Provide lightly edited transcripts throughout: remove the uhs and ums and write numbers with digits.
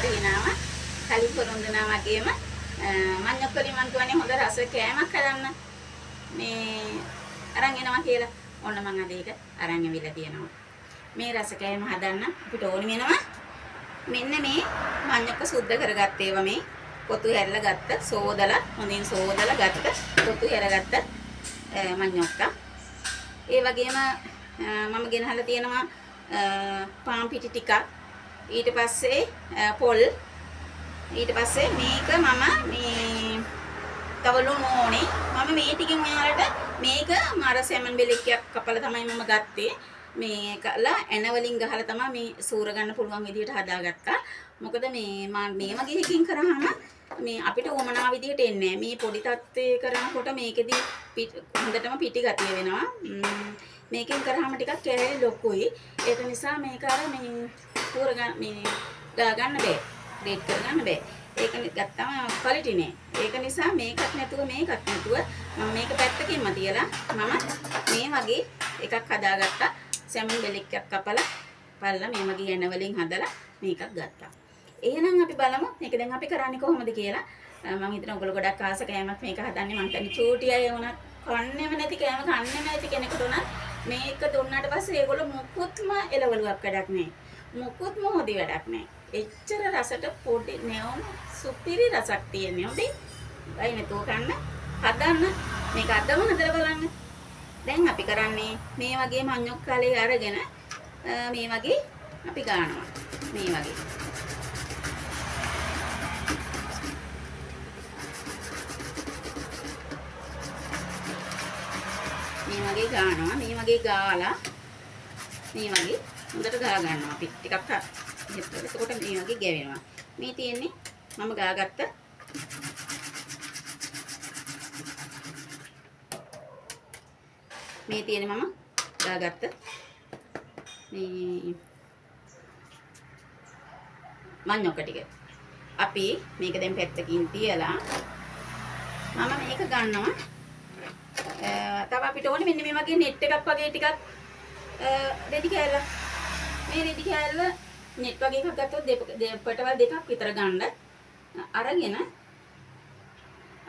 වැටෙනවා. කලින් පොරොන්දුනා වගේම මඤ්ඤොක් වලින් මං කියන්නේ හොඳ රස කෑමක් හදන්න මේ අරන් එනවා කියලා. ඔන්න මං අද ඒක අරන් ඇවිල්ලා තියෙනවා. මේ රස කෑම හදන්න අපිට ඕනි වෙනවා මෙන්න මේ මඤ්ඤොක්ක සුද්ධ කරගත්ත ඒවා මේ පොතු හැරලා ගත්ත සෝදලා හොඳින් සෝදලා ගත්ත පොතු හැරගත්ත මඤ්ඤොක්ක. ඒ වගේම මම ගෙනහලා තියෙනවා පාන් පිටි ටිකක්. ඊට පස්සේ පොල්. ඊට පස්සේ මේක මම මේ තවලු නෝනේ මම මේ ටිකෙන් ඔයාලට මේක මර සැමන් බෙලෙක්යක් කපලා තමයි මම ගත්තේ. මේ කළා එන වලින් ගහලා තමයි මේ සූර ගන්න පුළුවන් විදිහට හදාගත්තා. මොකද මේ මේ වගේ එකකින් කරාම මේ අපිට උමනා විදිහට එන්නේ නැහැ. මේ පොඩි තත්ත්වයේ කරනකොට මේකෙදි හොඳටම පිටි ගතිය වෙනවා. මේකෙන් කරාම ටිකක් කැරේ ලොකුයි. ඒක නිසා මේක අර මේ සූර ගන්න මේ ගා ගන්න බෑ. ඩේට් කරගන්න බෑ. ඒක ගත්තම ක්වලිටි නෑ. ඒක නිසා මේකත් නැතුව මම මේක පැත්තකින්ම තියලා මම මේ වගේ එකක් හදාගත්තා. සැමන් බෙලෙක්ක් කපලා මේ වගේ එන වලින් හදලා මේකක් ගත්තා. එහෙනම් අපි බලමු මේක දැන් අපි කරන්නේ කොහොමද කියලා. මම හිතනවා ඔයගොල්ලෝ ගොඩක් ආස කෑමක් මේක හදන්නේ. මම කියන්නේ චූටි අය වුණත් කන්නේම නැති කෑම කන්නේම නැති කෙනෙකුට උනත් මේක දුන්නාට පස්සේ ඒගොල්ලෝ මුකුත්ම එලවලුවක් වැඩක් නෑ. මුකුත්ම හොදි වැඩක් නෑ. එච්චර රසට පොඩි නෙවුම් සුපිරි රසක් තියෙනවා. හොඳයි. බයි නේතෝ කන්න හදන්න මේක අදම හදලා බලන්න. දැන් අපි කරන්නේ මේ වගේ මඤ්ඤොක් කාලේ අරගෙන මේ වගේ අපි ගන්නවා. මේ වගේ. මේ වගේ ගන්නවා. මේ වගේ ගාලා මේ වගේ හොඳට ගා ගන්නවා. අපි ටිකක් එතකොට මේ වගේ ගැවෙනවා. මේ තියෙන්නේ මම ගාගත්ත මේ තියෙන්නේ මම ගාගත්ත මේ මඤ්ඤොක්ක ටික. අපි මේක දැන් පැත්තකින් තියලා මම මේක ගන්නවා. තව අපිට ඕනේ මෙන්න මේ වගේ net එකක් වගේ ටිකක් රෙදි කෑල්ල. මේ රෙදි කෑල්ල net වගේ එකක් ගත්තොත් දෙපටවල් දෙකක් විතර ගන්න.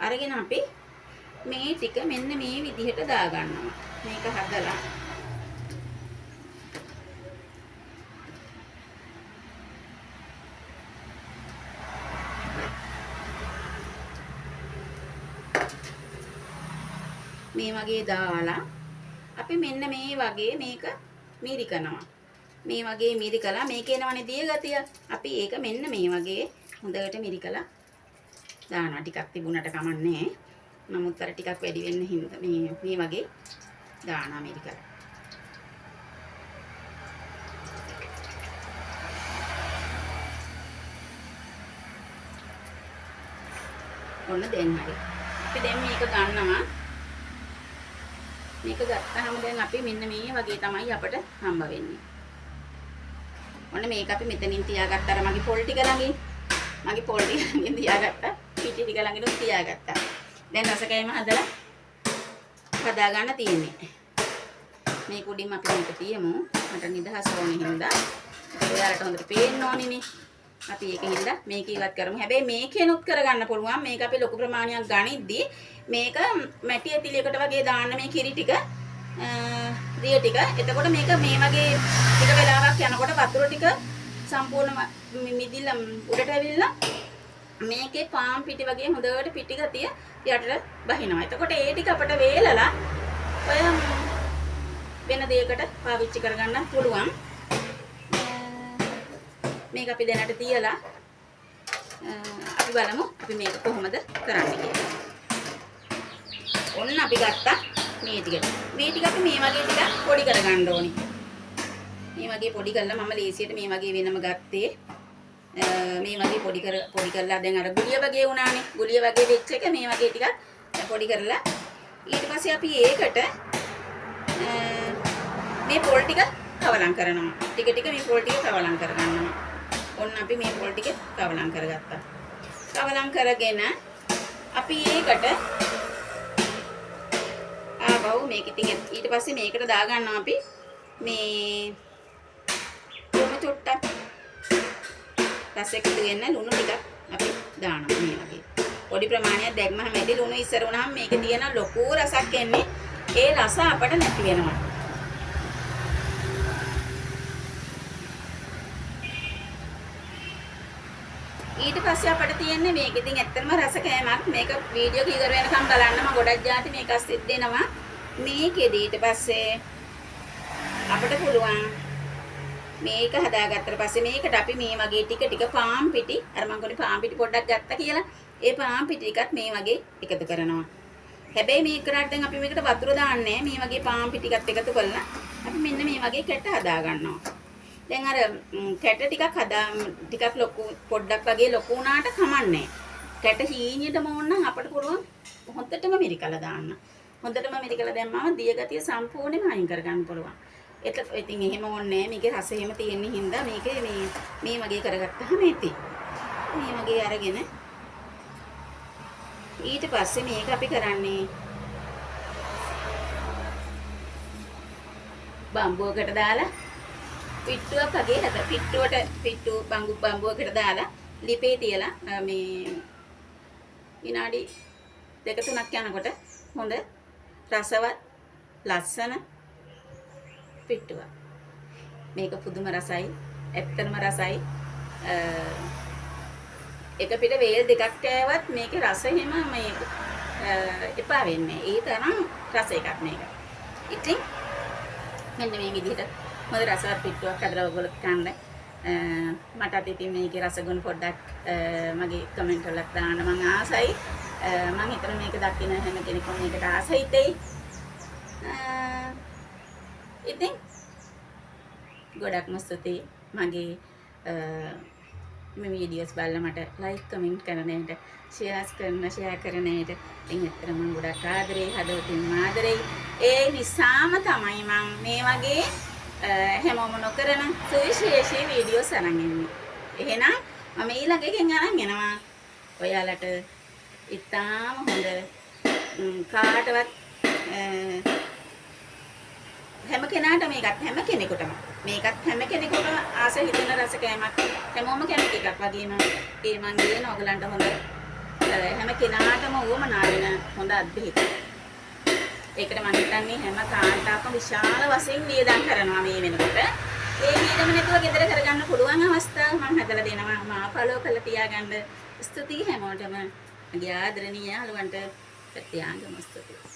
අරගෙන අපි මේ ටික මෙන්න මේ විදිහට දා ගන්නවා. මේක හදලා මේ වගේ දාලා අපි මෙන්න මේ වගේ මේක මිරිකනවා. මේ වගේ මිරිකලා මේක එනවනේ දිය ගතිය. අපි ඒක මෙන්න මේ වගේ හොඳට මිරිකලා දානවා. ටිකක් තිබුණට කමන්නේ. නමුත් අර ටිකක් වැඩි වෙන්න හින්දා මේ වගේ දානවා මිරිකලා. ඔන්න දැන් හරි. අපි දැන් මේක ගන්නවා. මේක ගත්තාම දැන් අපි මෙන්න මේ වගේ තමයි අපට හම්බ වෙන්නේ. ඔන්න මේක අපි මෙතනින් තියාගත්තා. අර මගේ පොල් ටික ළඟින් තියාගත්තා. පිටි ටික ළඟින් තියාගත්තා. දැන් රස කෑම හදලා හදා ගන්න තියෙන්නේ. මේ කුඩින් අපි මේක තියමු. මට නිදහස ඕනේ හින්දා. ඔයාලට හොඳට පේන්න ඕනේනේ. අපි ඒකින්ද මේක ඉවත් කරමු. හැබැයි මේකේනොත් කරගන්න පුළුවන්. මේක අපි ලොකු ප්‍රමාණයක් ගනිද්දී මේක මැටි ඇතිලියකට වගේ දාන්න මේ කිරි ටික දිය ටික. එතකොට මේක මේ වගේ ටික වෙලාවක් යනකොට වතුර ටික සම්පූර්ණ මිදිලා උඩට ඇවිල්ලා මේකේ පාන් පිටි වගේ හොඳට පිටි ගතිය යටට බහිනවා. එතකොට ඒ ටික අපිට වේලලා ඔය වෙන දෙයකට පාවිච්චි කරගන්න පුළුවන්. මේක අපි දැනට තියලා අපි බලමු අපි මේක කොහොමද කරන්නේ කියලා. ඔන්න අපි ගත්තා මේ ටික. මේ ටික අපි මේ වගේ ටික පොඩි කරගන්න ඕනේ. මේ වගේ පොඩි කරලා මම ලේසියට මේ වගේ වෙනම ගත්තේ. මේ වගේ පොඩි කරලා දැන් අර ගුලිය වගේ වුණානේ. ගුලිය වගේ වෙච්ච එක මේ වගේ ටිකක් පොඩි කරලා ඊට පස්සේ අපි ඒකට මේ පොල් ටික කවලම් කරනවා. ටික ටික මේ පොල් ටික කවලම් කරගන්නවා. ඔන්න අපි මේ පොල් ටික කවලම් කරගත්තා. කවලම් කරගෙන අපි ඒකට ආවව මේක ඉතින් ඊට පස්සේ මේකට දාගන්නවා අපි මේ කොම චුට්ටක් රස එකතු වෙන්න ලුණු ටිකක් අපි දානවා මේ වගේ. පොඩි ප්‍රමාණයක් දැම්මම ඇති ලුණු ඉස්සර වුණාම මේකේ තියෙන ලොකු රසක් එන්නේ. ඒ රස අපට නැති වෙනවා. ඊට පස්සේ අපිට තියෙන්නේ මේක ඉතින් ඇත්තටම රස කෑමක්. මේක වීඩියෝ එක ඉවර වෙනකම් බලන්න මම ගොඩක් જાති මේක අස්සිට දෙනවා. මේකෙදි ඊට පස්සේ අපිට පුළුවන් මේක හදාගත්තට පස්සේ මේකට අපි මේ වගේ ටික පාන් පිටි අර මම කොනේ පාන් පිටි පොඩ්ඩක් ගත්තා කියලා ඒ පාන් පිටි ටිකත් මේ වගේ එකතු කරනවා. හැබැයි මේක කරාට දැන් අපි මේකට වතුර දාන්නේ මේ වගේ පාන් පිටි ටිකත් එකතු කරලා අපි මෙන්න මේ වගේ කැට හදා ගන්නවා. දැන් අර කැට ටිකක් ලොකු පොඩ්ඩක් වගේ ලොකු වුණාට කමන්නේ. කැට හීනියටම ඕනනම් අපිට පුළුවන් හොඳටම මිරිකලා දාන්න. හොඳටම මිරිකලා දැම්මම දිය ගතිය සම්පූර්ණයෙන්ම අයින් කරගන්න පුළුවන්. ඉතින් එහෙම ඕනේ මේකේ රස එහෙම තියෙන හින්දා මේකේ මේ වගේ කරගත්තාම ඇති. මේ වගේ අරගෙන ඊට පස්සේ මේක අපි කරන්නේ බම්බුවකට දාලා පිට්ටුවක් වගේ පිට්ටු බම්බුවකට දාලා ලිපේ තියලා මේ විනාඩි 2-3ක් යනකොට හොඳ රසවත් ලස්සන පිට්ටුවක්. මේක පුදුම රසයි. ඇත්තම රසයි. එක පිට වේල් දෙකක් කෑවත් මේකේ රස එහෙම මේ එපා වෙන්නේ. ඒ තරම් රස එකක් මේක. ඉතින් මෙන්න මේ විදිහට හොඳ රසවත් පිට්ටුවක් හදලා ඔයගොල්ලෝ කන්න. මටත් ඉතින් මේකේ රස ගුණ පොඩ්ඩක් මගේ කමෙන්ට් වලට දාන්න මම ආසයි. මම හිතන මේක දකින්න හැම කෙනෙකුම මේකට ආසයිතේ. ඉතින් ගොඩක්ම ස්තුතියි මගේ මේ වීඩියෝස් බලලා මට ලයික් කමෙන්ට් කරනේට ෂෙයා කරනේට ඉතින් ඇත්තටම මම ගොඩක් ආදරේ හදවතින් ආදරේ. ඒ නිසාම තමයි මම මේ වගේ හැමෝම නොකරන සුවිශේෂී වීඩියෝස් අරන් එන්නේ. එහෙනම් මම ඊළඟ එකෙන් අරන් එනවා ඔයාලට ඉතාම හොඳ කාටවත් හැම කෙනාට හැම කෙනෙකුටම ආස හිතෙන රස කෑමක් හැමෝම කැමති එකක් වගේම ඒ මං කියන ඔයගලන්ට හොඳ හැම කෙනාටම උවමනා වෙන හොඳ අද්භිත. ඒකට මම හිතන්නේ හැම කාන්තාවකම විශාල වශයෙන් නියදම් කරනවා මේ වෙනකොට. ඒ නියදම නැතුව ගෙදර කරගන්න පුළුවන් අවස්ථාව මම හදලා දෙනවා. මා ෆලෝ කරලා තියාගන්න. ස්තුතියි හැමෝටම. මගේ ආදරණීය යාළුවන්ට ප්‍රත්‍යාංගම ස්තුතියි.